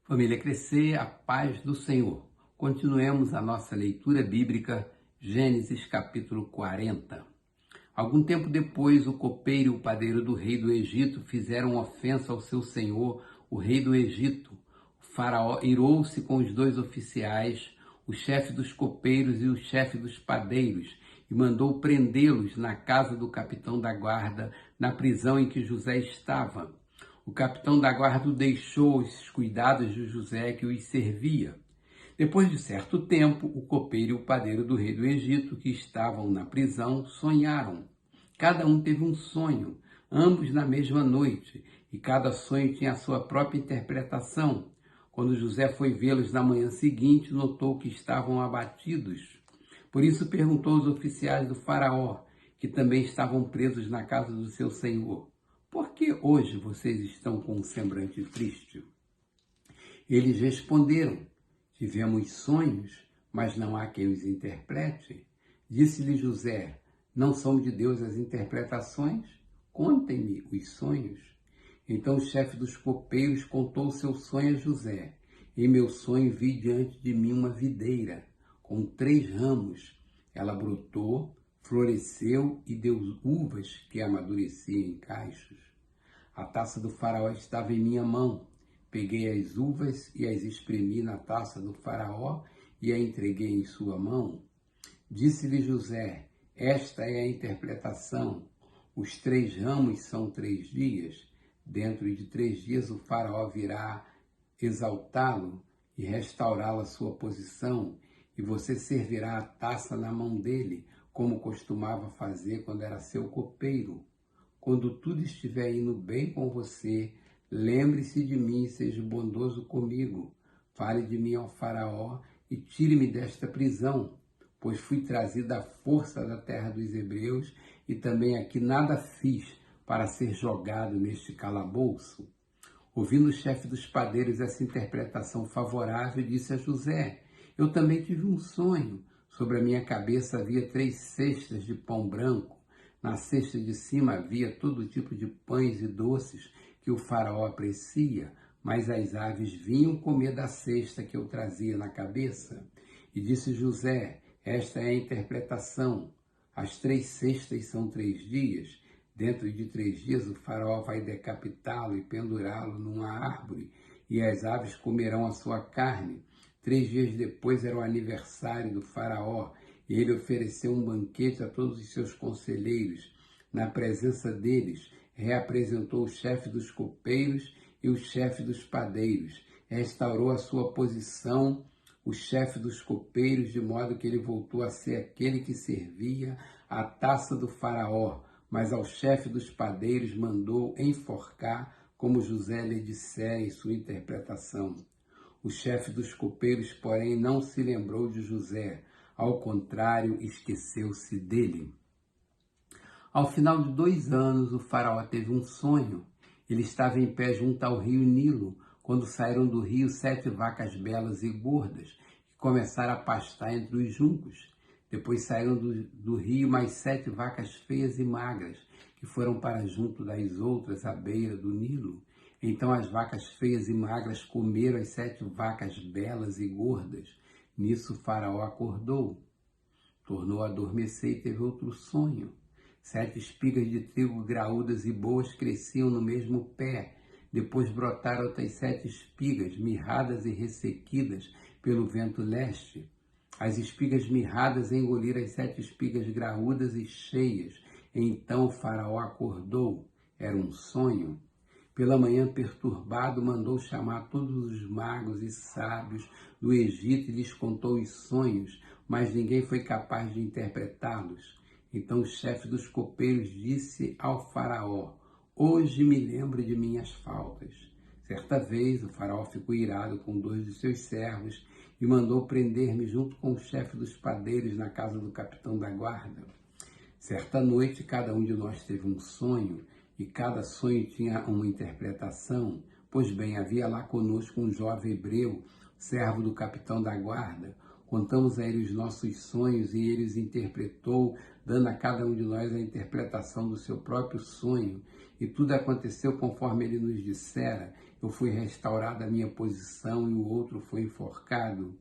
Família Crescer, a paz do Senhor. Continuemos a nossa leitura bíblica, Gênesis capítulo 40. Algum tempo depois, o copeiro e o padeiro do rei do Egito fizeram ofensa ao seu senhor, o rei do Egito. O faraó irou-se com os dois oficiais, o chefe dos copeiros e o chefe dos padeiros, e mandou prendê-los na casa do capitão da guarda, na prisão em que José estava. O capitão da guarda deixou os cuidados de José, que os servia. Depois de certo tempo, o copeiro e o padeiro do rei do Egito, que estavam na prisão, sonharam. Cada um teve um sonho, ambos na mesma noite, e cada sonho tinha a sua própria interpretação. Quando José foi vê-los na manhã seguinte, notou que estavam abatidos. Por isso perguntou aos oficiais do faraó, que também estavam presos na casa do seu senhor: por que hoje vocês estão com um semblante triste? Eles responderam: tivemos sonhos, mas não há quem os interprete. Disse-lhe José: não são de Deus as interpretações? Contem-me os sonhos. Então o chefe dos copeiros contou o seu sonho a José. Em meu sonho vi diante de mim uma videira, com 3 ramos. Ela brotou, floresceu e deu uvas que amadureciam em cachos. A taça do faraó estava em minha mão. Peguei as uvas e as espremi na taça do faraó e a entreguei em sua mão. Disse-lhe José: esta é a interpretação. Os 3 ramos são 3 dias. Dentro de 3 dias o faraó virá exaltá-lo e restaurá-lo à sua posição, e você servirá a taça na mão dele, como costumava fazer quando era seu copeiro. Quando tudo estiver indo bem com você, lembre-se de mim e seja bondoso comigo. Fale de mim ao faraó e tire-me desta prisão, pois fui trazido à força da terra dos hebreus e também aqui nada fiz para ser jogado neste calabouço. Ouvindo o chefe dos padeiros essa interpretação favorável, disse a José: eu também tive um sonho. Sobre a minha cabeça havia 3 cestas de pão branco. Na cesta de cima havia todo tipo de pães e doces que o faraó aprecia, mas as aves vinham comer da cesta que eu trazia na cabeça. E disse José: esta é a interpretação. As 3 cestas são 3 dias. Dentro de 3 dias o faraó vai decapitá-lo e pendurá-lo numa árvore, e as aves comerão a sua carne. 3 dias depois era o aniversário do faraó, e ele ofereceu um banquete a todos os seus conselheiros. Na presença deles, reapresentou o chefe dos copeiros e o chefe dos padeiros. Restaurou a sua posição o chefe dos copeiros, de modo que ele voltou a ser aquele que servia a taça do faraó, mas ao chefe dos padeiros mandou enforcar, como José lhe dissera em sua interpretação. O chefe dos copeiros, porém, não se lembrou de José, ao contrário, esqueceu-se dele. Ao final de 2 anos, o faraó teve um sonho. Ele estava em pé junto ao rio Nilo, quando saíram do rio 7 vacas belas e gordas, que começaram a pastar entre os juncos. Depois saíram do rio mais 7 vacas feias e magras, que foram para junto das outras à beira do Nilo. Então as vacas feias e magras comeram as 7 vacas belas e gordas. Nisso o faraó acordou, tornou a adormecer e teve outro sonho. 7 espigas de trigo graúdas e boas cresciam no mesmo pé. Depois brotaram outras 7 espigas, mirradas e ressequidas pelo vento leste. As espigas mirradas engoliram as 7 espigas graúdas e cheias. Então o faraó acordou. Era um sonho. Pela manhã, perturbado, mandou chamar todos os magos e sábios do Egito e lhes contou os sonhos, mas ninguém foi capaz de interpretá-los. Então o chefe dos copeiros disse ao faraó: hoje me lembro de minhas faltas. Certa vez o faraó ficou irado com 2 de seus servos e mandou prender-me junto com o chefe dos padeiros na casa do capitão da guarda. Certa noite, cada um de nós teve um sonho, e cada sonho tinha uma interpretação. Pois bem, havia lá conosco um jovem hebreu, servo do capitão da guarda. Contamos a ele os nossos sonhos e ele os interpretou, dando a cada um de nós a interpretação do seu próprio sonho. E tudo aconteceu conforme ele nos dissera. Eu fui restaurado à minha posição e o outro foi enforcado.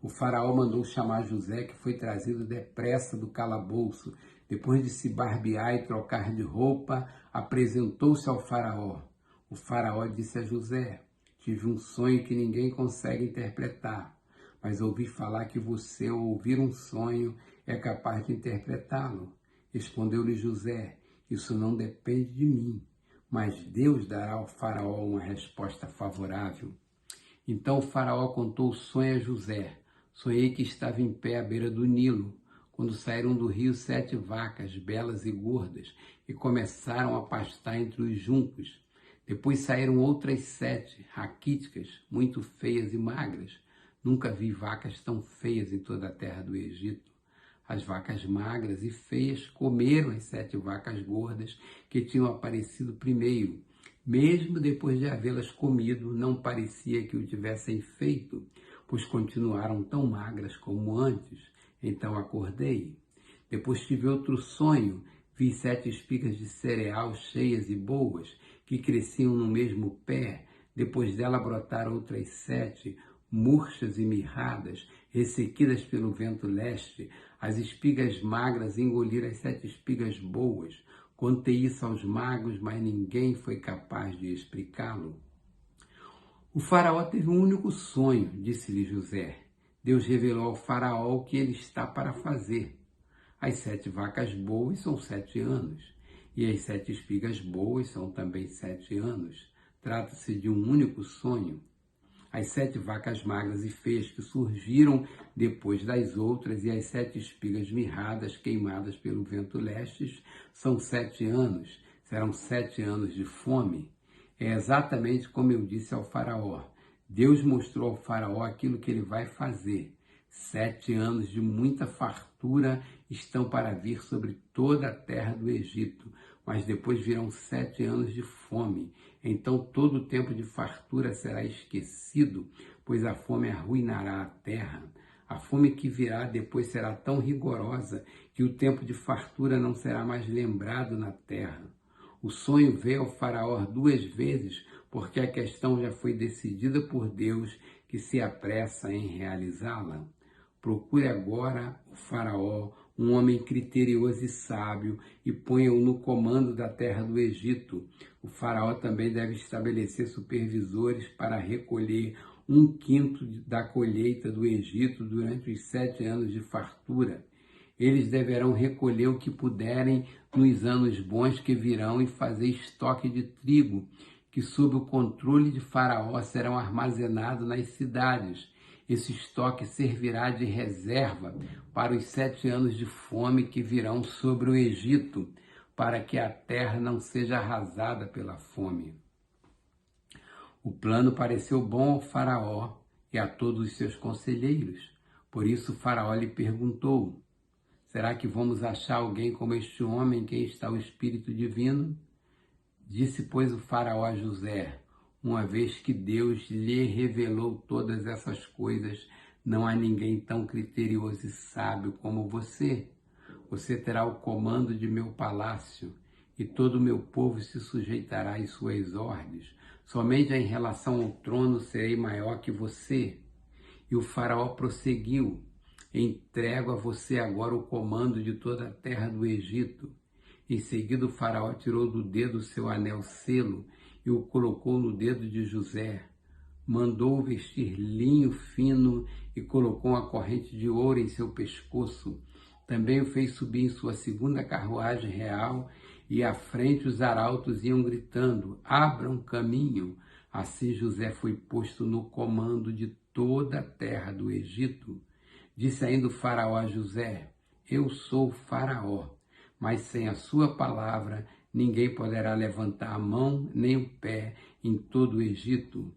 O faraó mandou chamar José, que foi trazido depressa do calabouço. Depois de se barbear e trocar de roupa, apresentou-se ao faraó. O faraó disse a José: tive um sonho que ninguém consegue interpretar, mas ouvi falar que você, ao ouvir um sonho, é capaz de interpretá-lo. Respondeu-lhe José: isso não depende de mim, mas Deus dará ao faraó uma resposta favorável. Então o faraó contou o sonho a José. Sonhei que estava em pé à beira do Nilo, quando saíram do rio 7 vacas, belas e gordas, e começaram a pastar entre os juncos. Depois saíram outras 7, raquíticas, muito feias e magras. Nunca vi vacas tão feias em toda a terra do Egito. As vacas magras e feias comeram as 7 vacas gordas que tinham aparecido primeiro. Mesmo depois de havê-las comido, não parecia que o tivessem feito, pois continuaram tão magras como antes. Então acordei. Depois tive outro sonho. Vi 7 espigas de cereal cheias e boas, que cresciam no mesmo pé. Depois dela brotaram outras 7, murchas e mirradas, ressequidas pelo vento leste. As espigas magras engoliram as 7 espigas boas. Contei isso aos magos, mas ninguém foi capaz de explicá-lo. O faraó teve um único sonho, disse-lhe José. Deus revelou ao faraó o que ele está para fazer. As 7 vacas boas são 7 anos, e as 7 espigas boas são também 7 anos. Trata-se de um único sonho. As 7 vacas magras e feias que surgiram depois das outras e as 7 espigas mirradas queimadas pelo vento leste são 7 anos. Serão 7 anos de fome. É exatamente como eu disse ao faraó. Deus mostrou ao faraó aquilo que ele vai fazer. 7 anos de muita fartura estão para vir sobre toda a terra do Egito, mas depois virão 7 anos de fome. Então todo o tempo de fartura será esquecido, pois a fome arruinará a terra. A fome que virá depois será tão rigorosa que o tempo de fartura não será mais lembrado na terra. O sonho veio ao faraó 2 vezes, porque a questão já foi decidida por Deus, que se apressa em realizá-la. Procure agora o faraó, um homem criterioso e sábio, e ponha-o no comando da terra do Egito. O faraó também deve estabelecer supervisores para recolher 1/5 da colheita do Egito durante os 7 anos de fartura. Eles deverão recolher o que puderem nos anos bons que virão e fazer estoque de trigo, que sob o controle de Faraó serão armazenados nas cidades. Esse estoque servirá de reserva para os 7 anos de fome que virão sobre o Egito, para que a terra não seja arrasada pela fome. O plano pareceu bom ao Faraó e a todos os seus conselheiros. Por isso Faraó lhe perguntou: será que vamos achar alguém como este homem em quem está o Espírito Divino? Disse, pois, o faraó a José: uma vez que Deus lhe revelou todas essas coisas, não há ninguém tão criterioso e sábio como você. Você terá o comando de meu palácio, e todo o meu povo se sujeitará às suas ordens. Somente em relação ao trono serei maior que você. E o faraó prosseguiu: entrego a você agora o comando de toda a terra do Egito. Em seguida o faraó tirou do dedo o seu anel selo e o colocou no dedo de José. Mandou vestir linho fino e colocou uma corrente de ouro em seu pescoço. Também o fez subir em sua segunda carruagem real, e à frente os arautos iam gritando: abram caminho. Assim José foi posto no comando de toda a terra do Egito. Disse ainda o faraó a José: eu sou o faraó, mas sem a sua palavra ninguém poderá levantar a mão nem o pé em todo o Egito.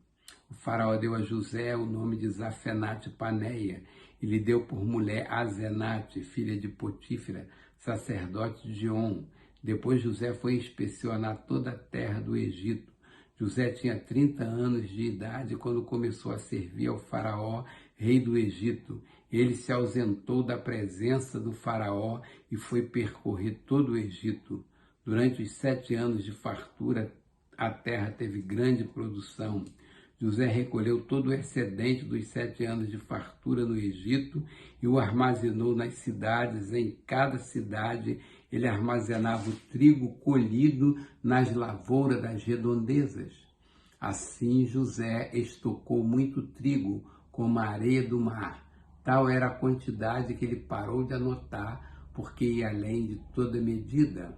O faraó deu a José o nome de Zafenate-Paneia e lhe deu por mulher Azenate, filha de Potífera, sacerdote de On. Depois José foi inspecionar toda a terra do Egito. José tinha 30 anos de idade quando começou a servir ao faraó, rei do Egito. Ele se ausentou da presença do faraó e foi percorrer todo o Egito. Durante os 7 anos de fartura, a terra teve grande produção. José recolheu todo o excedente dos 7 anos de fartura no Egito e o armazenou nas cidades. Em cada cidade ele armazenava o trigo colhido nas lavouras das redondezas. Assim José estocou muito trigo, como a areia do mar. Tal era a quantidade que ele parou de anotar, porque ia além de toda medida.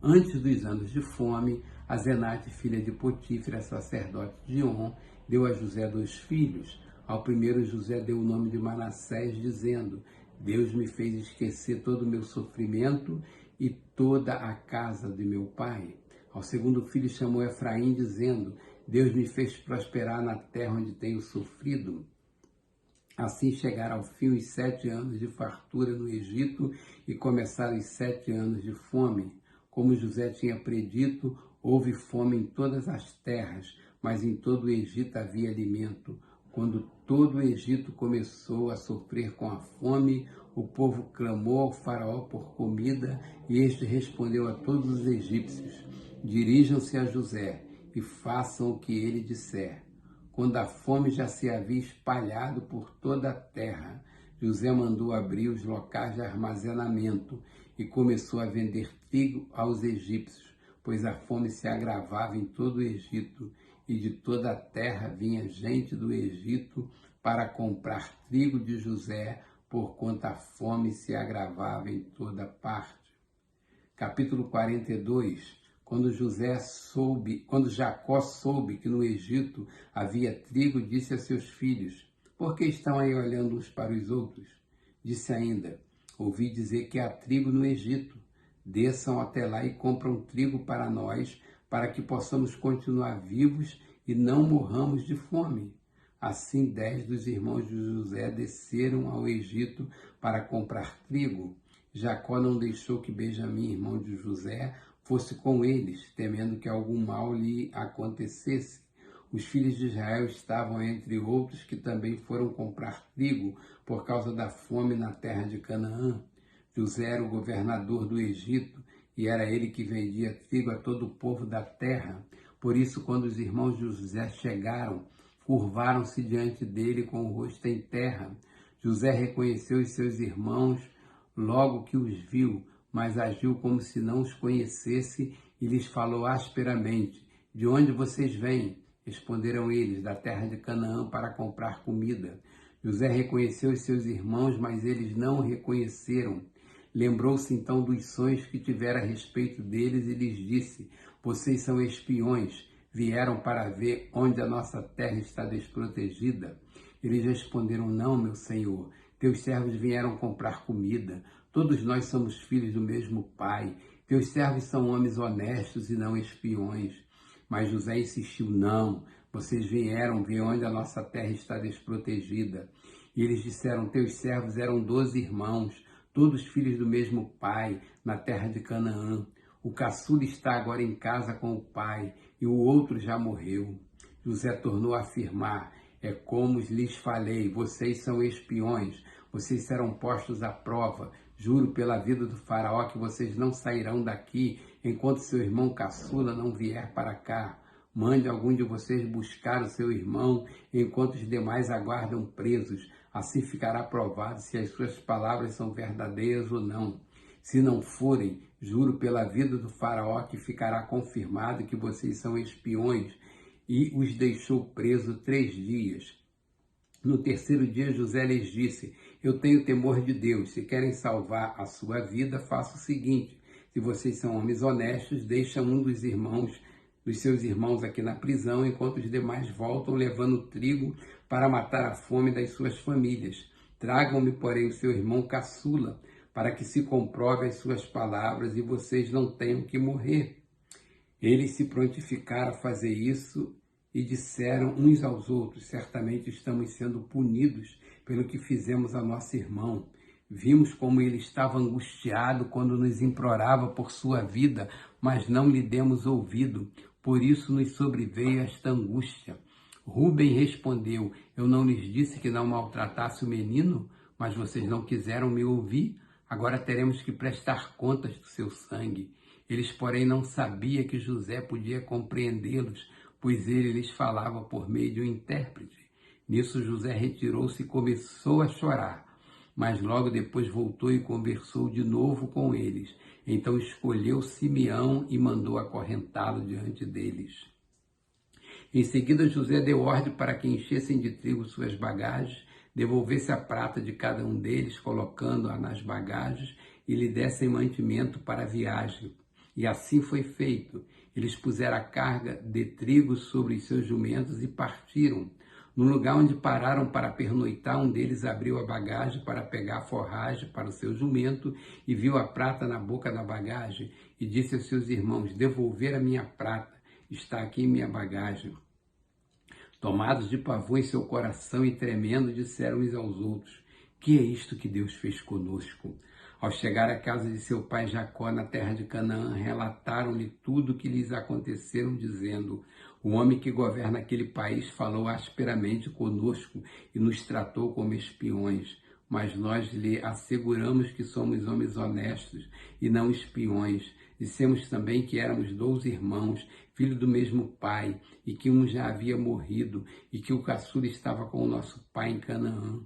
Antes dos anos de fome, Azenate, filha de Potífera, sacerdote de On, deu a José 2 filhos. Ao primeiro, José deu o nome de Manassés, dizendo: Deus me fez esquecer todo o meu sofrimento e toda a casa de meu pai. Ao segundo filho, chamou Efraim, dizendo: Deus me fez prosperar na terra onde tenho sofrido. Assim chegaram ao fim os 7 anos de fartura no Egito e começaram os 7 anos de fome. Como José tinha predito, houve fome em todas as terras, mas em todo o Egito havia alimento. Quando todo o Egito começou a sofrer com a fome, o povo clamou ao faraó por comida e este respondeu a todos os egípcios: Dirijam-se a José e façam o que ele disser. Quando a fome já se havia espalhado por toda a terra, José mandou abrir os locais de armazenamento e começou a vender trigo aos egípcios, pois a fome se agravava em todo o Egito, e de toda a terra vinha gente do Egito para comprar trigo de José, porquanto a fome se agravava em toda parte. Capítulo 42. Quando Jacó soube que no Egito havia trigo, disse a seus filhos: Por que estão aí olhando uns para os outros? Disse ainda: Ouvi dizer que há trigo no Egito. Desçam até lá e compram trigo para nós, para que possamos continuar vivos e não morramos de fome. Assim 10 dos irmãos de José desceram ao Egito para comprar trigo. Jacó não deixou que Benjamim, irmão de José, fosse com eles, temendo que algum mal lhe acontecesse. Os filhos de Israel estavam entre outros que também foram comprar trigo por causa da fome na terra de Canaã. José era o governador do Egito e era ele que vendia trigo a todo o povo da terra. Por isso, quando os irmãos de José chegaram, curvaram-se diante dele com o rosto em terra. José reconheceu os seus irmãos logo que os viu, mas agiu como se não os conhecesse e lhes falou asperamente: De onde vocês vêm? Responderam eles: Da terra de Canaã, para comprar comida. José reconheceu os seus irmãos, mas eles não o reconheceram. Lembrou-se então dos sonhos que tivera a respeito deles e lhes disse: Vocês são espiões, vieram para ver onde a nossa terra está desprotegida. Eles responderam: Não, meu senhor, teus servos vieram comprar comida. Todos nós somos filhos do mesmo pai. Teus servos são homens honestos e não espiões. Mas José insistiu: Não, vocês vieram ver onde a nossa terra está desprotegida. E eles disseram: Teus servos eram 12 irmãos, todos filhos do mesmo pai, na terra de Canaã. O caçula está agora em casa com o pai, e o outro já morreu. José tornou a afirmar: É como lhes falei, vocês são espiões, vocês serão postos à prova. Juro pela vida do faraó que vocês não sairão daqui enquanto seu irmão caçula não vier para cá. Mande algum de vocês buscar o seu irmão enquanto os demais aguardam presos. Assim ficará provado se as suas palavras são verdadeiras ou não. Se não forem, juro pela vida do faraó que ficará confirmado que vocês são espiões. E os deixou preso 3 dias. No 3º dia, José lhes disse: Eu tenho temor de Deus. Se querem salvar a sua vida, faça o seguinte: se vocês são homens honestos, deixa um dos seus irmãos aqui na prisão, enquanto os demais voltam levando trigo para matar a fome das suas famílias. Tragam-me, porém, o seu irmão caçula, para que se comprove as suas palavras e vocês não tenham que morrer. Eles se prontificaram a fazer isso e disseram uns aos outros: Certamente estamos sendo punidos pelo que fizemos a nosso irmão. Vimos como ele estava angustiado quando nos implorava por sua vida, mas não lhe demos ouvido. Por isso nos sobreveio esta angústia. Rúben respondeu: eu não lhes disse que não maltratasse o menino, mas vocês não quiseram me ouvir. Agora teremos que prestar contas do seu sangue. Eles, porém, não sabiam que José podia compreendê-los, pois ele lhes falava por meio de um intérprete. Nisso José retirou-se e começou a chorar, mas logo depois voltou e conversou de novo com eles. Então escolheu Simeão e mandou acorrentá-lo diante deles. Em seguida José deu ordem para que enchessem de trigo suas bagagens, devolvesse a prata de cada um deles, colocando-a nas bagagens, e lhe dessem mantimento para a viagem. E assim foi feito. Eles puseram a carga de trigo sobre os seus jumentos e partiram. No lugar onde pararam para pernoitar, um deles abriu a bagagem para pegar a forragem para o seu jumento e viu a prata na boca da bagagem e disse aos seus irmãos: devolver a minha prata, está aqui em minha bagagem. Tomados de pavor em seu coração e tremendo, disseram uns aos outros: que é isto que Deus fez conosco? Ao chegar à casa de seu pai Jacó, na terra de Canaã, relataram-lhe tudo o que lhes aconteceram, dizendo: o homem que governa aquele país falou asperamente conosco e nos tratou como espiões. Mas nós lhe asseguramos que somos homens honestos e não espiões. Dissemos também que éramos 12 irmãos, filhos do mesmo pai, e que um já havia morrido, e que o caçula estava com o nosso pai em Canaã.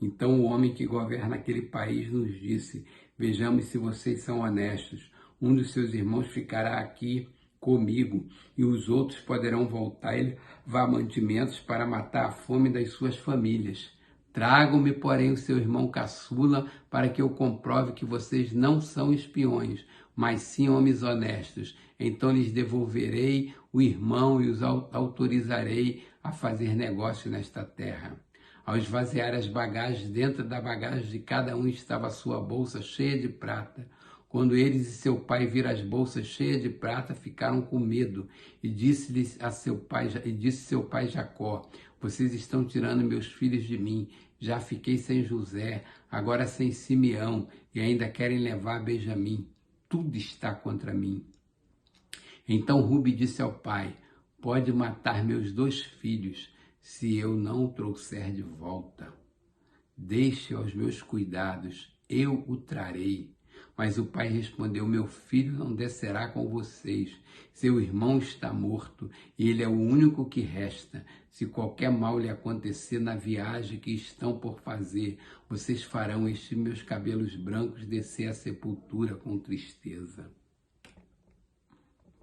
Então o homem que governa aquele país nos disse: vejamos se vocês são honestos. Um dos seus irmãos ficará aqui comigo, e os outros poderão voltar e levar mantimentos para matar a fome das suas famílias. Tragam-me, porém, o seu irmão caçula, para que eu comprove que vocês não são espiões, mas sim homens honestos. Então lhes devolverei o irmão e os autorizarei a fazer negócio nesta terra. Ao esvaziar as bagagens, dentro da bagagem de cada um estava a sua bolsa cheia de prata. Quando eles e seu pai viram as bolsas cheias de prata, ficaram com medo. E disse seu pai Jacó: vocês estão tirando meus filhos de mim. Já fiquei sem José, agora sem Simeão, e ainda querem levar Benjamim. Tudo está contra mim. Então Rúben disse ao pai: pode matar meus 2 filhos, se eu não o trouxer de volta. Deixe aos meus cuidados, eu o trarei. Mas o pai respondeu: meu filho não descerá com vocês. Seu irmão está morto e ele é o único que resta. Se qualquer mal lhe acontecer na viagem que estão por fazer, vocês farão estes meus cabelos brancos descer à sepultura com tristeza.